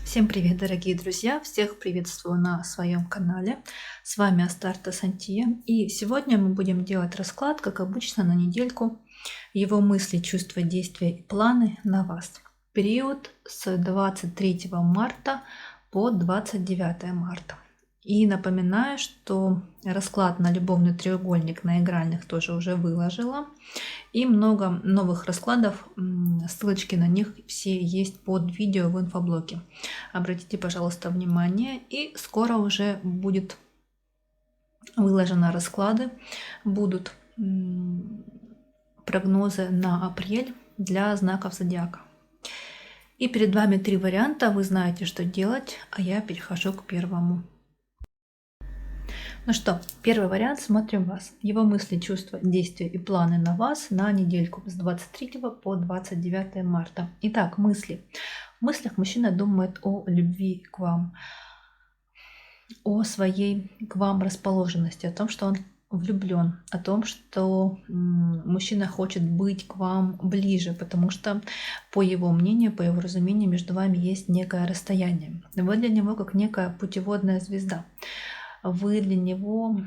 Всем привет, дорогие друзья! Всех приветствую на своем канале. С вами Астарта Сантия. И сегодня мы будем делать расклад, как обычно, на недельку. Его мысли, чувства, действия и планы на вас. Период с 23 марта по 29 марта. И напоминаю, что расклад на любовный треугольник на игральных тоже уже выложила. И много новых раскладов, ссылочки на них все есть под видео в инфоблоке. Обратите, пожалуйста, внимание. И скоро уже будет выложены расклады, будут прогнозы на апрель для знаков зодиака. И перед вами 3 варианта, вы знаете, что делать, а я перехожу к первому. Ну что, первый вариант, смотрим вас. Его мысли, чувства, действия и планы на вас на недельку с 23 по 29 марта. Итак, мысли. В мыслях мужчина думает о любви к вам, о своей к вам расположенности, о том, что он влюблен, о том, что мужчина хочет быть к вам ближе, потому что, по его мнению, по его разумению, между вами есть некое расстояние. Вы для него как некая путеводная звезда. Вы для него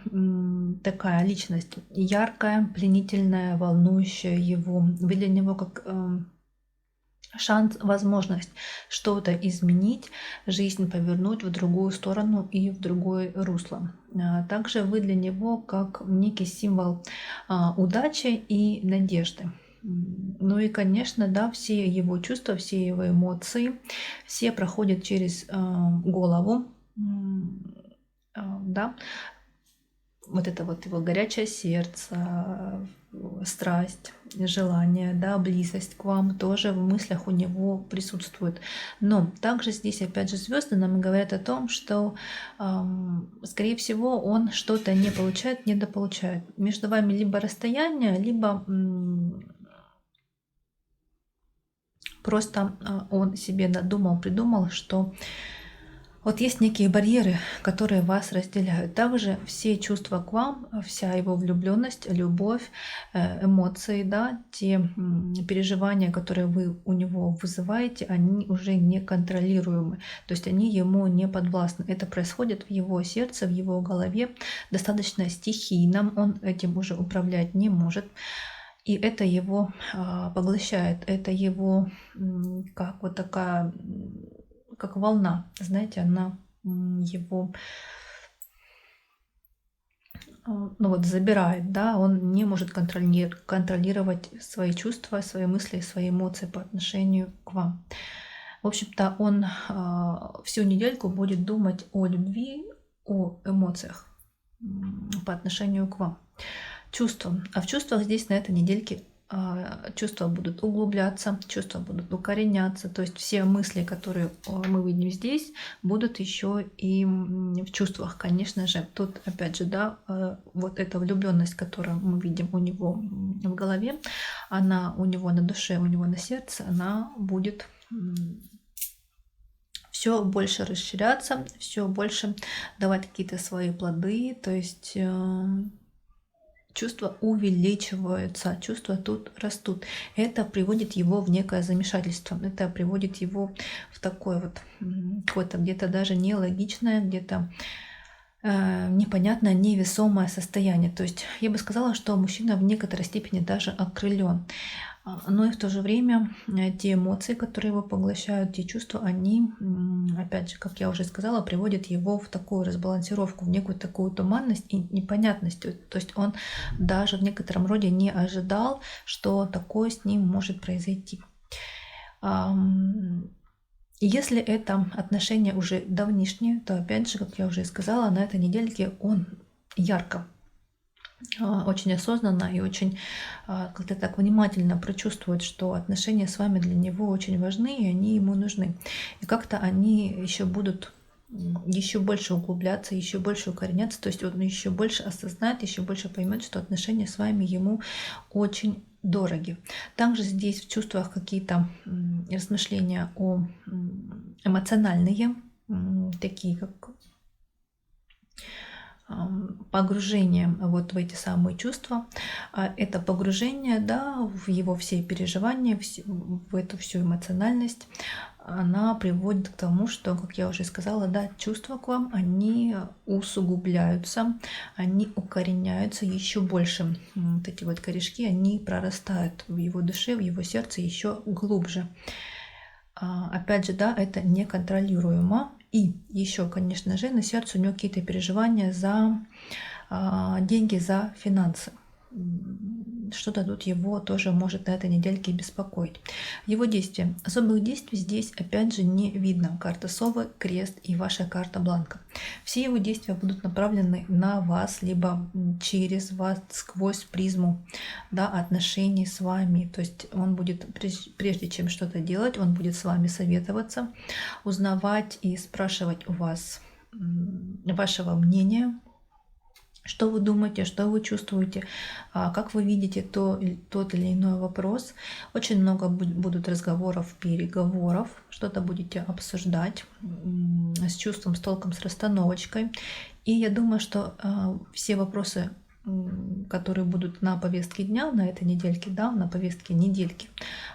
такая личность яркая, пленительная, волнующая его. Вы для него как шанс, возможность что-то изменить, жизнь повернуть в другую сторону и в другое русло. Также вы для него как некий символ удачи и надежды. Ну и, конечно, да, все его чувства, все его эмоции, все проходят через голову. Да, вот это вот его горячее сердце, страсть, желание, да, близость к вам тоже в мыслях у него присутствует. Но также здесь опять же звезды нам говорят о том, что скорее всего он что-то не получает, недополучает. Между вами либо расстояние, либо просто он себе надумал, придумал, что вот есть некие барьеры, которые вас разделяют. Также все чувства к вам, вся его влюбленность, любовь, эмоции, да, те переживания, которые вы у него вызываете, они уже неконтролируемы. То есть они ему не подвластны. Это происходит в его сердце, в его голове достаточно стихийно. Он этим уже управлять не может. И это его поглощает. Это его как вот такая... как волна, знаете, она его забирает, да, он не может контролировать свои чувства, свои мысли, свои эмоции по отношению к вам. В общем-то, он всю недельку будет думать о любви, о эмоциях по отношению к вам. Чувства. А в чувствах здесь на этой недельке чувства будут углубляться, чувства будут укореняться. То есть все мысли, которые мы видим здесь, будут еще и в чувствах, конечно же. Тут опять же, да, вот эта влюбленность, которую мы видим у него в голове, она у него на душе, у него на сердце, она будет все больше расширяться, все больше давать какие-то свои плоды. То есть чувства увеличиваются, чувства тут растут. Это приводит его в некое замешательство. Это приводит его в такое вот какое-то где-то даже нелогичное, где-то непонятное, невесомое состояние. То есть я бы сказала, что мужчина в некоторой степени даже окрылен. Но и в то же время те эмоции, которые его поглощают, те чувства, они, опять же, как я уже сказала, приводят его в такую разбалансировку, в некую такую туманность и непонятность. То есть он даже в некотором роде не ожидал, что такое с ним может произойти. Если это отношения уже давнишние, то опять же, как я уже сказала, на этой недельке он ярко, очень осознанно и очень как-то так внимательно прочувствует, что отношения с вами для него очень важны, и они ему нужны. И как-то они еще будут еще больше углубляться, еще больше укореняться, то есть он еще больше осознает, еще больше поймет, что отношения с вами ему очень дороги. Также здесь в чувствах какие-то размышления о эмоциональные, такие как погружение вот в эти самые чувства. Это погружение, да, в его все переживания, в эту всю эмоциональность, она приводит к тому, что, как я уже сказала, да, чувства к вам, они усугубляются, они укореняются еще больше. Вот эти вот корешки, они прорастают в его душе, в его сердце еще глубже. Опять же, да, это неконтролируемо. И еще, конечно же, на сердце у него какие-то переживания за деньги, за финансы. Что-то тут его тоже может на этой недельке беспокоить. Его действия. Особых действий здесь опять же не видно. Карта совы, крест и ваша карта бланка. Все его действия будут направлены на вас, либо через вас, сквозь призму, да, отношений с вами. То есть он будет, прежде чем что-то делать, он будет с вами советоваться, узнавать и спрашивать у вас вашего мнения, что вы думаете, что вы чувствуете, как вы видите тот или иной вопрос. Очень много будут разговоров, переговоров, что-то будете обсуждать с чувством, с толком, с расстановочкой. И я думаю, что все вопросы, которые будут на повестке дня, на этой недельке, да, на повестке недельки,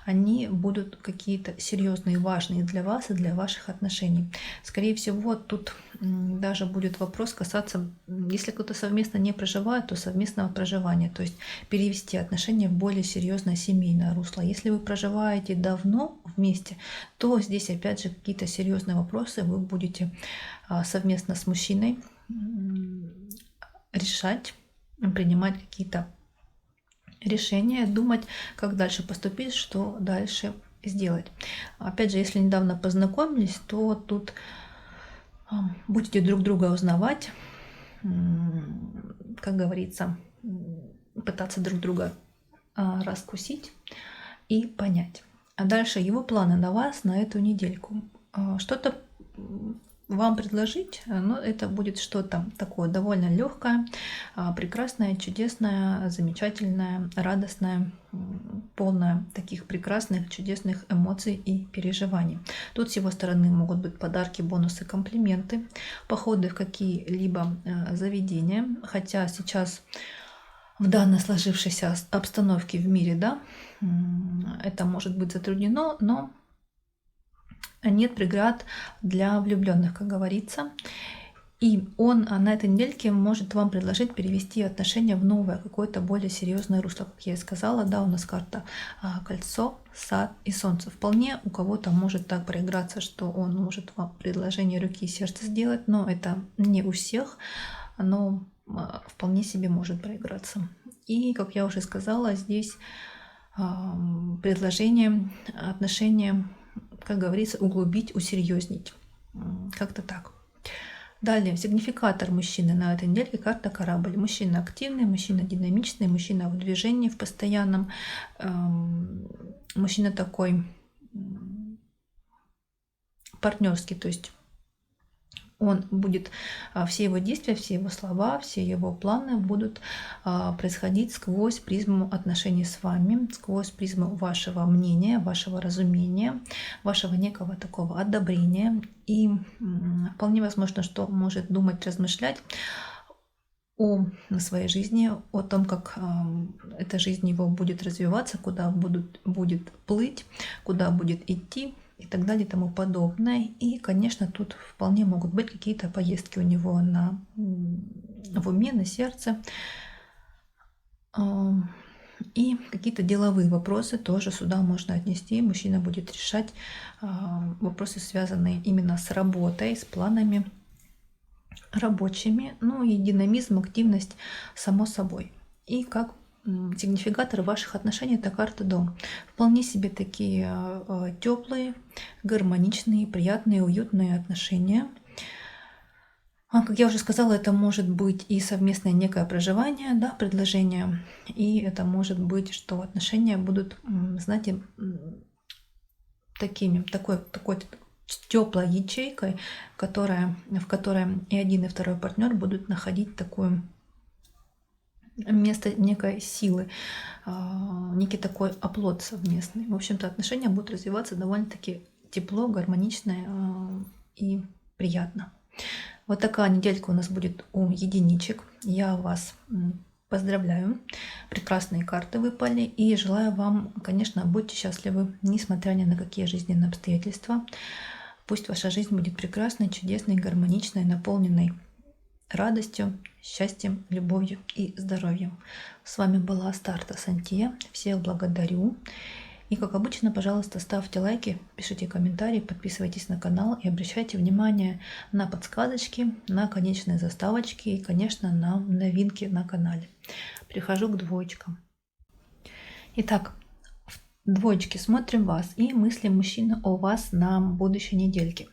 они будут какие-то серьезные, важные для вас и для ваших отношений. Скорее всего, тут даже будет вопрос касаться, если кто-то совместно не проживает, то совместного проживания, то есть перевести отношения в более серьезное семейное русло. Если вы проживаете давно вместе, то здесь опять же какие-то серьезные вопросы вы будете совместно с мужчиной решать, принимать какие-то решения, думать, как дальше поступить, что дальше сделать. Опять же, если недавно познакомились, то тут будете друг друга узнавать, как говорится, пытаться друг друга раскусить и понять. А дальше его планы на вас на эту недельку. Что-то вам предложить, но это будет что-то такое довольно легкое, прекрасное, чудесное, замечательное, радостное, полное таких прекрасных, чудесных эмоций и переживаний. Тут с его стороны могут быть подарки, бонусы, комплименты, походы в какие-либо заведения, хотя сейчас в данной сложившейся обстановке в мире, да, это может быть затруднено, но нет преград для влюбленных, как говорится. И он на этой недельке может вам предложить перевести отношения в новое, какое-то более серьезное русло. Как я и сказала, да, у нас карта кольцо, сад и солнце. Вполне у кого-то может так проиграться, что он может вам предложение руки и сердца сделать, но это не у всех, но вполне себе может проиграться. И, как я уже сказала, здесь предложение, отношения, как говорится, углубить, усерьезнить. Как-то так. Далее, сигнификатор мужчины на этой недельке, карта корабль. Мужчина активный, мужчина динамичный, мужчина в движении, в постоянном. Мужчина такой партнерский, то есть он будет, все его действия, все его слова, все его планы будут происходить сквозь призму отношений с вами, сквозь призму вашего мнения, вашего разумения, вашего некого такого одобрения. И вполне возможно, что может думать, размышлять о своей жизни, о том, как эта жизнь его будет развиваться, куда будет плыть, куда будет идти, и так далее и тому подобное. И, конечно, тут вполне могут быть какие-то поездки у него в уме, на сердце. И какие-то деловые вопросы тоже сюда можно отнести. Мужчина будет решать вопросы, связанные именно с работой, с планами рабочими. Ну и динамизм, активность, само собой. И как сигнификатор ваших отношений — это карта дом. Вполне себе такие теплые, гармоничные, приятные, уютные отношения. Как я уже сказала, это может быть и совместное некое проживание, да, предложение, и это может быть, что отношения будут, знаете, такой теплой ячейкой, в которой и один, и второй партнер будут находить такую место некой силы, некий такой оплот совместный. В общем-то, отношения будут развиваться довольно-таки тепло, гармонично и приятно. Вот такая неделька у нас будет у единичек. Я вас Поздравляю, прекрасные карты выпали, и желаю вам, конечно, будьте счастливы, несмотря ни на какие жизненные обстоятельства. Пусть ваша жизнь будет прекрасной, чудесной, гармоничной, наполненной радостью, счастьем, любовью и здоровьем. С вами была Астарта Сантья. Всех благодарю. И, как обычно, пожалуйста, ставьте лайки, пишите комментарии, подписывайтесь на канал и обращайте внимание на подсказочки, на конечные заставочки и, конечно, на новинки на канале. Перехожу к двоечкам. Итак, двоечки, смотрим вас и мысли мужчины о вас на будущей недельке.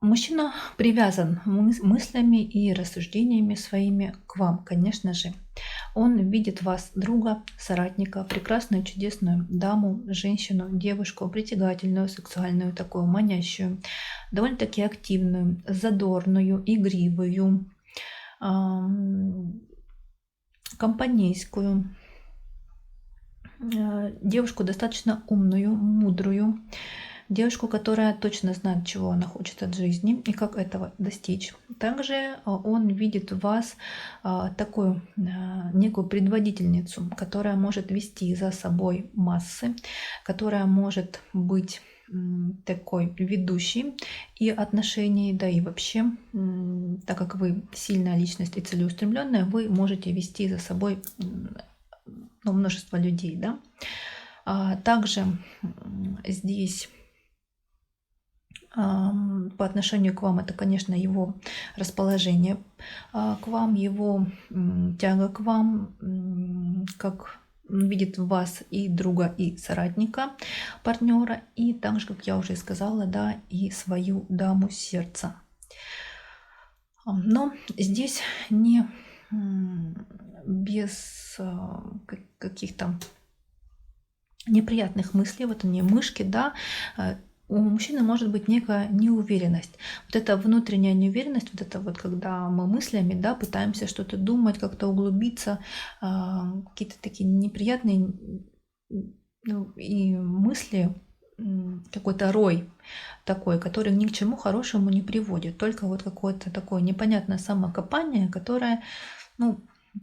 Мужчина привязан мыслями и рассуждениями своими к вам, конечно же. Он видит вас друга, соратника, прекрасную, чудесную даму, женщину, девушку, притягательную, сексуальную, такую манящую, довольно-таки активную, задорную, игривую, компанейскую, девушку достаточно умную, мудрую, девушку, которая точно знает, чего она хочет от жизни и как этого достичь. Также он видит в вас такую некую предводительницу, которая может вести за собой массы, которая может быть такой ведущей и отношений, да и вообще, так как вы сильная личность и целеустремленная, вы можете вести за собой множество людей, да. Также здесь по отношению к вам это, конечно, его расположение к вам, его тяга к вам, как видит в вас и друга, и соратника, партнера, и также, как я уже сказала, да, и свою даму сердца. Но здесь не без каких-то неприятных мыслей, вот они, мышки, да, у мужчины может быть некая неуверенность. Вот эта внутренняя неуверенность, вот это вот когда мы мыслями, да, пытаемся что-то думать, как-то углубиться, какие-то такие неприятные и мысли, какой-то рой такой, который ни к чему хорошему не приводит. Только вот какое-то такое непонятное самокопание, которое,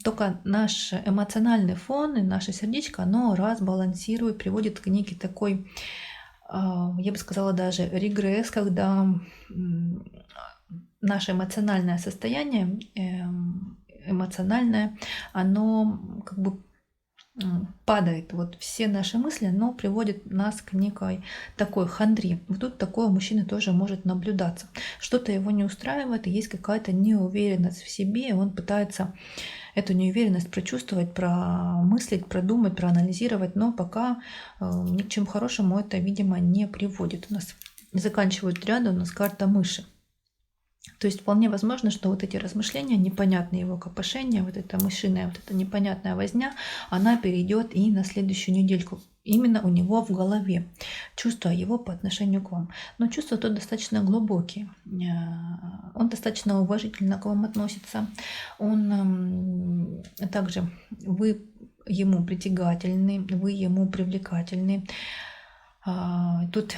только наш эмоциональный фон и наше сердечко, оно разбалансирует, приводит к некий такой, я бы сказала, даже регресс, когда наше эмоциональное состояние, оно как бы падает. Вот все наши мысли, оно приводит нас к некой такой хандре. Вот тут такое у мужчины тоже может наблюдаться. Что-то его не устраивает, и есть какая-то неуверенность в себе, и он пытается эту неуверенность прочувствовать, промыслить, продумать, проанализировать, но пока ни к чему хорошему это, видимо, не приводит. У нас заканчивают ряды, у нас карта мыши. То есть вполне возможно, что вот эти размышления, непонятные его копошения, вот эта мышиная, вот эта непонятная возня, она перейдет и на следующую недельку. Именно у него в голове. Чувства его по отношению к вам. Но чувства тут достаточно глубокие. Он достаточно уважительно к вам относится. Он также, вы ему притягательны, вы ему привлекательны. Тут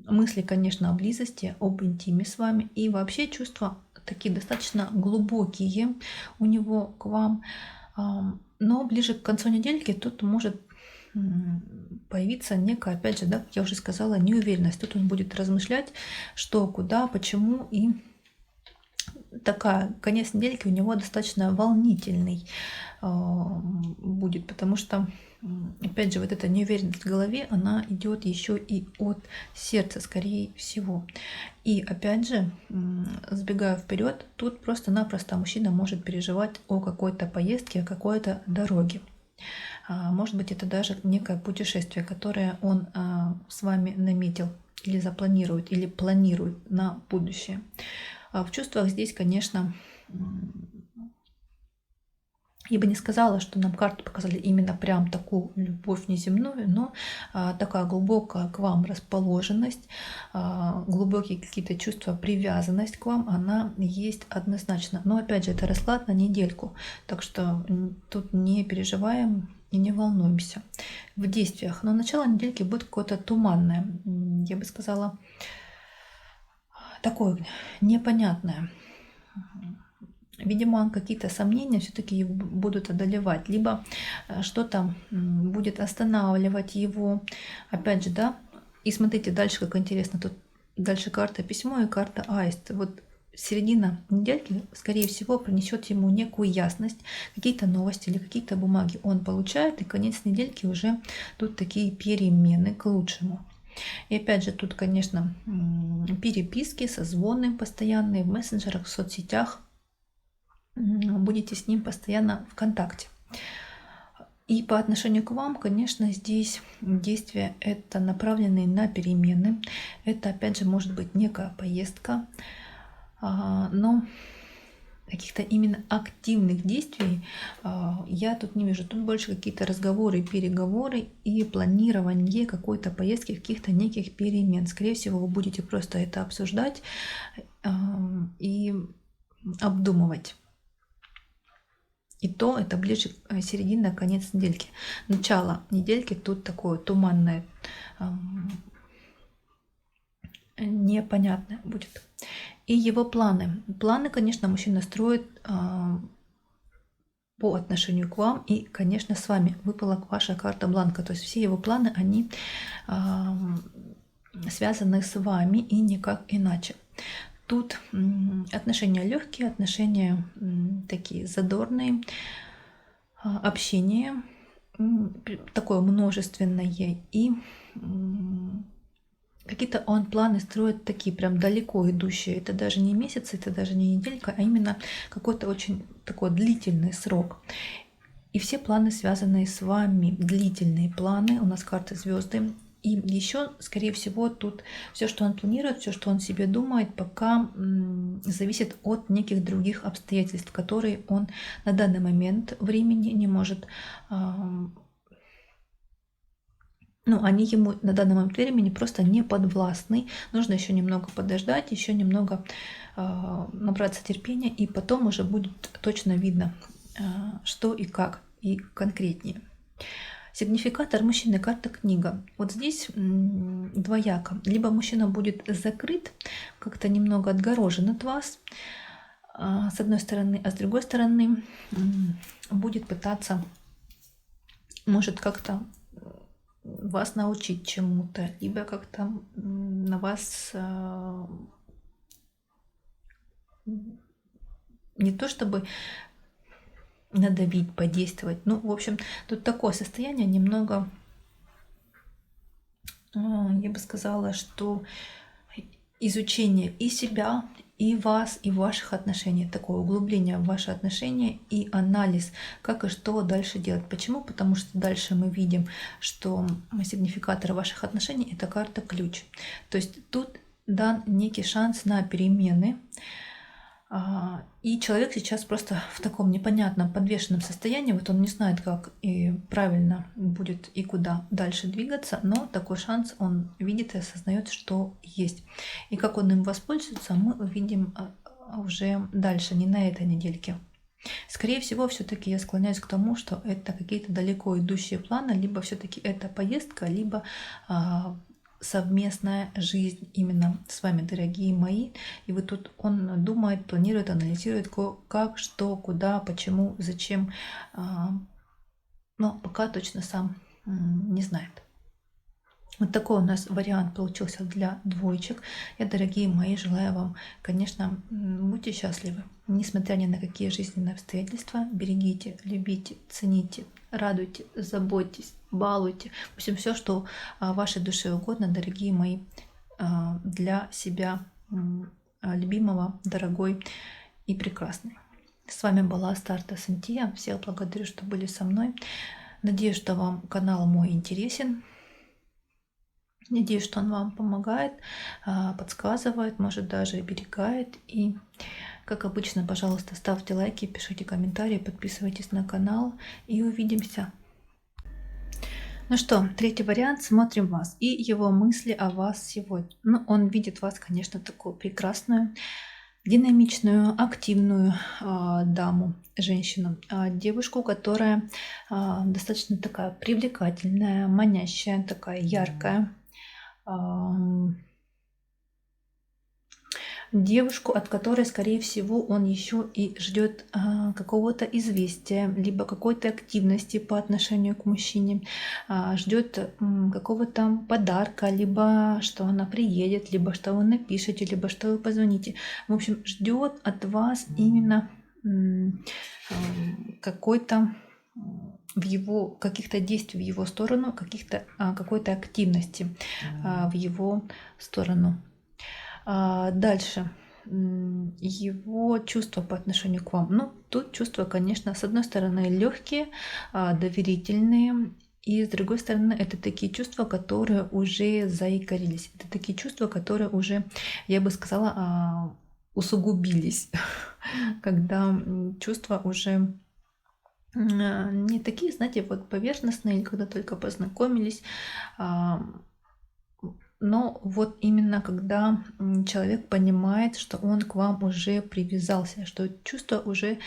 мысли, конечно, о близости, об интиме с вами. И вообще чувства такие достаточно глубокие у него к вам. Но ближе к концу недельки тут может появиться некая, опять же, да, как я уже сказала, неуверенность. Тут он будет размышлять, что, куда, почему. И такая конец недельки у него достаточно волнительный будет, потому что, опять же, вот эта неуверенность в голове, она идет еще и от сердца, скорее всего. И опять же, сбегая вперед, тут просто-напросто мужчина может переживать о какой-то поездке, о какой-то дороге. Может быть, это даже некое путешествие, которое он с вами наметил или запланирует, или планирует на будущее. В чувствах здесь, конечно, я бы не сказала, что нам карты показали именно прям такую любовь неземную, но такая глубокая к вам расположенность, глубокие какие-то чувства, привязанность к вам, она есть однозначно. Но опять же, это расклад на недельку, так что тут не переживаем и не волнуемся в действиях. Но начало недельки будет какое-то туманное, я бы сказала, такое непонятное. Видимо, какие-то сомнения все-таки его будут одолевать, либо что-то будет останавливать его. Опять же, да, и смотрите дальше, как интересно, тут дальше карта письмо и карта аист. Вот середина недельки, скорее всего, принесет ему некую ясность, какие-то новости или какие-то бумаги он получает, и конец недельки уже тут такие перемены к лучшему. И опять же, тут, конечно, переписки, созвоны постоянные в мессенджерах, в соцсетях. Будете с ним постоянно в контакте. И по отношению к вам, конечно, здесь действия это направленные на перемены. Это, опять же, может быть некая поездка, но каких-то именно активных действий я тут не вижу. Тут больше какие-то разговоры, переговоры и планирование какой-то поездки, каких-то неких перемен. Скорее всего, вы будете просто это обсуждать и обдумывать. И то это ближе к середине, конец недельки. Начало недельки тут такое туманное, непонятное будет. И его планы. Планы, конечно, мужчина строит по отношению к вам. И, конечно, с вами выпала ваша карта бланка. То есть все его планы, они связаны с вами и никак иначе. Тут отношения легкие, отношения такие задорные, общение такое множественное, и какие-то он планы строит такие прям далеко идущие. Это даже не месяц, это даже не неделька, а именно какой-то очень такой длительный срок. И все планы, связанные с вами, длительные планы, у нас карты звезды. И еще, скорее всего, тут все, что он планирует, все, что он себе думает, пока зависит от неких других обстоятельств, которые он на данный момент времени не может, они ему на данный момент времени просто не подвластны. Нужно еще немного подождать, еще немного набраться терпения, и потом уже будет точно видно, что и как, и конкретнее. Сигнификатор мужчины, карта книга. Вот здесь двояко. Либо мужчина будет закрыт, как-то немного отгорожен от вас, с одной стороны, а с другой стороны будет пытаться, может, как-то вас научить чему-то, либо как-то на вас не то чтобы надавить, подействовать. В общем, тут такое состояние немного, я бы сказала, что изучение и себя, и вас, и ваших отношений, такое углубление в ваши отношения и анализ, как и что дальше делать. Почему? Потому что дальше мы видим, что сигнификатор ваших отношений – это карта ключ. То есть тут дан некий шанс на перемены, и человек сейчас просто в таком непонятном подвешенном состоянии, вот он не знает, как и правильно будет и куда дальше двигаться, но такой шанс он видит и осознает, что есть. И как он им воспользуется, мы увидим уже дальше, не на этой недельке. Скорее всего, все-таки я склоняюсь к тому, что это какие-то далеко идущие планы, либо все-таки это поездка, либо совместная жизнь именно с вами, дорогие мои. И вот тут он думает, планирует, анализирует, как, что, куда, почему, зачем. Но пока точно сам не знает. Вот такой у нас вариант получился для двоечек. Я, дорогие мои, желаю вам, конечно, будьте счастливы, несмотря ни на какие жизненные обстоятельства. Берегите, любите, цените, радуйте, заботьтесь, балуйте. В общем, все, что вашей душе угодно, дорогие мои, для себя любимого, дорогой и прекрасной. С вами была Астарта Сантия. Всех благодарю, что были со мной. Надеюсь, что вам канал мой интересен. Надеюсь, что он вам помогает, подсказывает, может даже оберегает. И, как обычно, пожалуйста, ставьте лайки, пишите комментарии, подписывайтесь на канал и увидимся. Ну что, третий вариант, смотрим вас и его мысли о вас сегодня. Он видит вас, конечно, такую прекрасную, динамичную, активную даму, женщину, девушку, которая достаточно такая привлекательная, манящая, такая яркая. девушку, от которой, скорее всего, он еще и ждет какого-то известия, либо какой-то активности по отношению к мужчине, ждет какого-то подарка, либо что она приедет, либо что вы напишете, либо что вы позвоните. В общем, ждет от вас именно какой-то в его каких-то действий в его сторону, какой-то активности в его сторону. Дальше. Его чувства по отношению к вам. Ну, тут чувства, конечно, с одной стороны легкие, доверительные, и с другой стороны, это такие чувства, которые уже заикарились. Это такие чувства, которые уже, я бы сказала, усугубились, когда чувства уже не такие, знаете, вот поверхностные, когда только познакомились, но вот именно когда человек понимает, что он к вам уже привязался, что чувства уже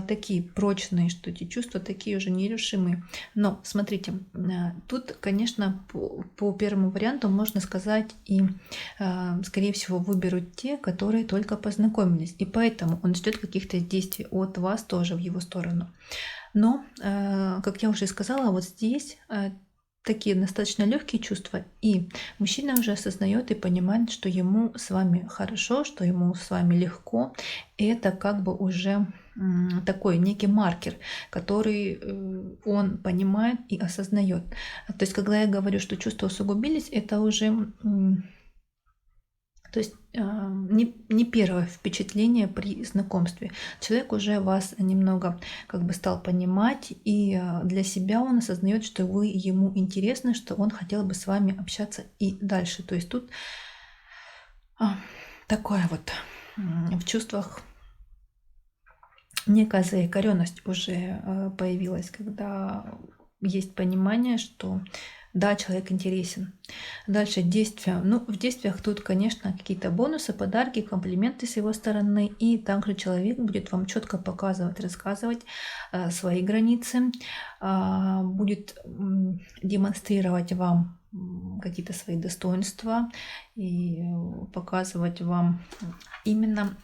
такие прочные, что эти чувства такие уже нерушимые. Но смотрите, тут, конечно, по первому варианту можно сказать, и, скорее всего, выберут те, которые только познакомились. И поэтому он ждет каких-то действий от вас тоже в его сторону. Но, как я уже сказала, вот здесь такие достаточно легкие чувства, и мужчина уже осознает и понимает, что ему с вами хорошо, что ему с вами легко. И это как бы уже такой некий маркер, который он понимает и осознает. То есть, когда я говорю, что чувства усугубились, это уже то есть не первое впечатление при знакомстве. Человек уже вас немного как бы стал понимать, и для себя он осознает, что вы ему интересны, что он хотел бы с вами общаться и дальше. То есть тут такое вот в чувствах некая заикаренность уже появилась, когда есть понимание, что да, человек интересен. Дальше действия. Ну, в действиях тут, конечно, какие-то бонусы, подарки, комплименты с его стороны. И также человек будет вам четко показывать, рассказывать свои границы, будет демонстрировать вам какие-то свои достоинства и показывать вам именно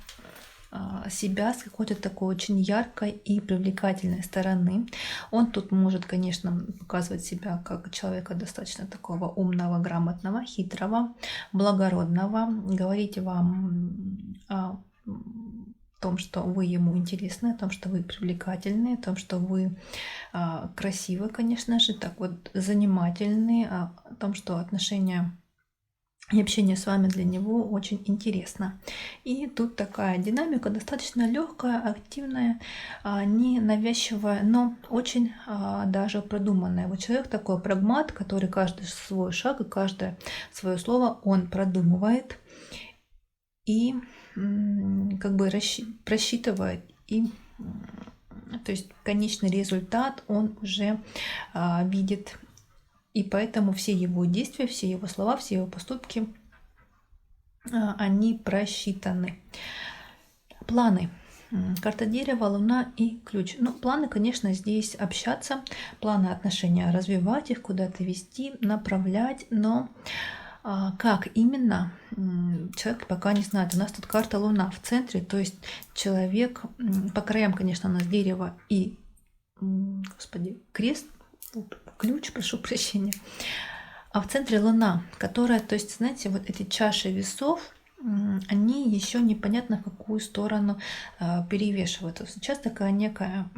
себя с какой-то такой очень яркой и привлекательной стороны. Он тут может, конечно, показывать себя как человека достаточно такого умного, грамотного, хитрого, благородного, говорить вам о том, что вы ему интересны, о том, что вы привлекательны, о том, что вы красивы, конечно же, так вот занимательны, о том, что отношения и общение с вами для него очень интересно. И тут такая динамика достаточно легкая, активная, не навязчивая, но очень даже продуманная. Вот человек такой прагмат, который каждый свой шаг и каждое свое слово он продумывает и как бы просчитывает, и то есть конечный результат он уже видит. И поэтому все его действия, все его слова, все его поступки, они просчитаны. Планы. Карта дерева, луна и ключ. Ну, планы, конечно, здесь общаться, планы отношения развивать их, куда-то вести, направлять, но как именно, человек пока не знает. У нас тут карта луна в центре, то есть человек, по краям, конечно, у нас дерево и, крест, ключ, прошу прощения. А в центре луна, которая, то есть, знаете, вот эти чаши весов, они еще непонятно в какую сторону перевешиваются. Сейчас такая некая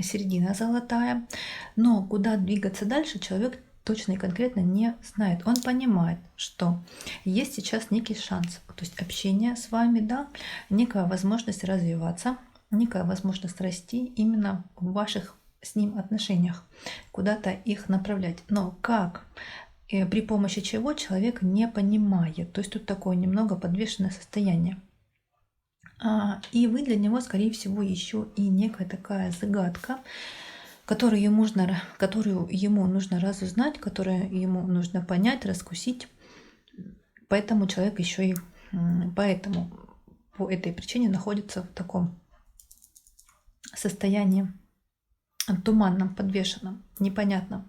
середина золотая, но куда двигаться дальше человек точно и конкретно не знает. Он понимает, что есть сейчас некий шанс, то есть общение с вами, да, некая возможность развиваться, некая возможность расти именно в ваших с ним отношениях, куда-то их направлять. Но как, при помощи чего, человек не понимает. То есть тут такое немного подвешенное состояние. И вы для него, скорее всего, еще и некая такая загадка, которую ему нужно разузнать, которую ему нужно понять, раскусить. Поэтому человек еще и по этой причине находится в таком состоянии туманном, подвешенном, непонятном.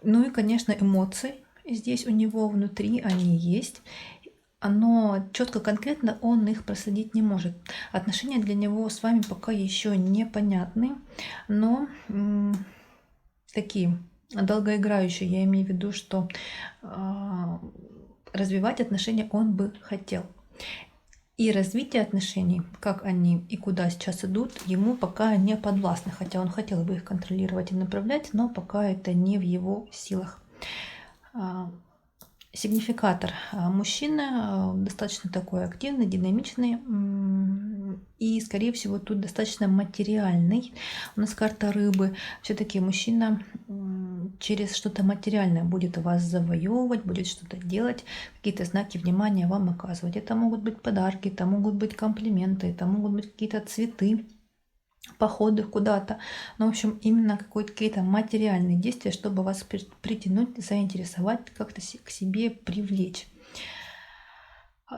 Ну и, конечно, эмоции здесь у него внутри, они есть. но четко, конкретно он их просадить не может. Отношения для него с вами пока еще непонятны, но такие долгоиграющие. Я имею в виду, что развивать отношения он бы хотел. И развитие отношений, как они и куда сейчас идут, ему пока не подвластно, хотя он хотел бы их контролировать и направлять, но пока это не в его силах. Сигнификатор мужчина достаточно такой активный, динамичный и, скорее всего, тут достаточно материальный. У нас карта рыбы. Все-таки мужчина через что-то материальное будет вас завоевывать, будет что-то делать, какие-то знаки внимания вам оказывать. Это могут быть подарки, это могут быть комплименты, это могут быть какие-то цветы, походы куда-то. Ну, в общем, именно какие-то материальные действия, чтобы вас притянуть, заинтересовать, как-то к себе привлечь.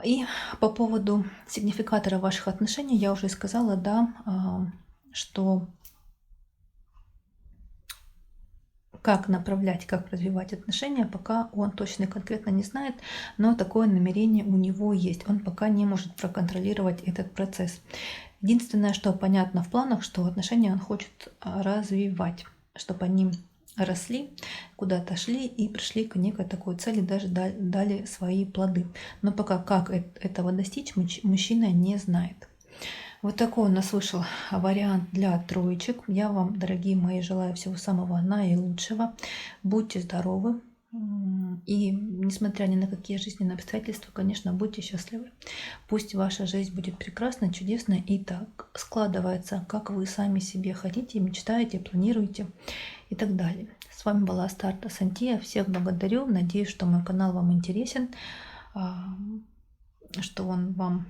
И по поводу сигнификатора ваших отношений я уже сказала, да, что как направлять, как развивать отношения, пока он точно и конкретно не знает, но такое намерение у него есть. Он пока не может проконтролировать этот процесс. Единственное, что понятно в планах, что отношения он хочет развивать, чтобы они росли, куда-то шли и пришли к некой такой цели, даже дали свои плоды. Но пока как этого достичь, мужчина не знает. Вот такой у нас вышел вариант для троечек. Я вам, дорогие мои, желаю всего самого наилучшего. Будьте здоровы. И несмотря ни на какие жизненные обстоятельства, конечно, будьте счастливы. Пусть ваша жизнь будет прекрасной, чудесной и так складывается, как вы сами себе хотите, мечтаете, планируете и так далее. С вами была Астарта Сантия. Всех благодарю. Надеюсь, что мой канал вам интересен, что он вам,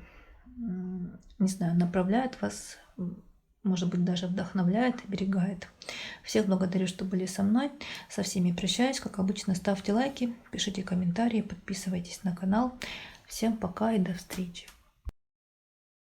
не знаю, направляет вас, может быть, даже вдохновляет, оберегает. Всех благодарю, что были со мной. Со всеми прощаюсь. Как обычно, ставьте лайки, пишите комментарии, подписывайтесь на канал. Всем пока и до встречи.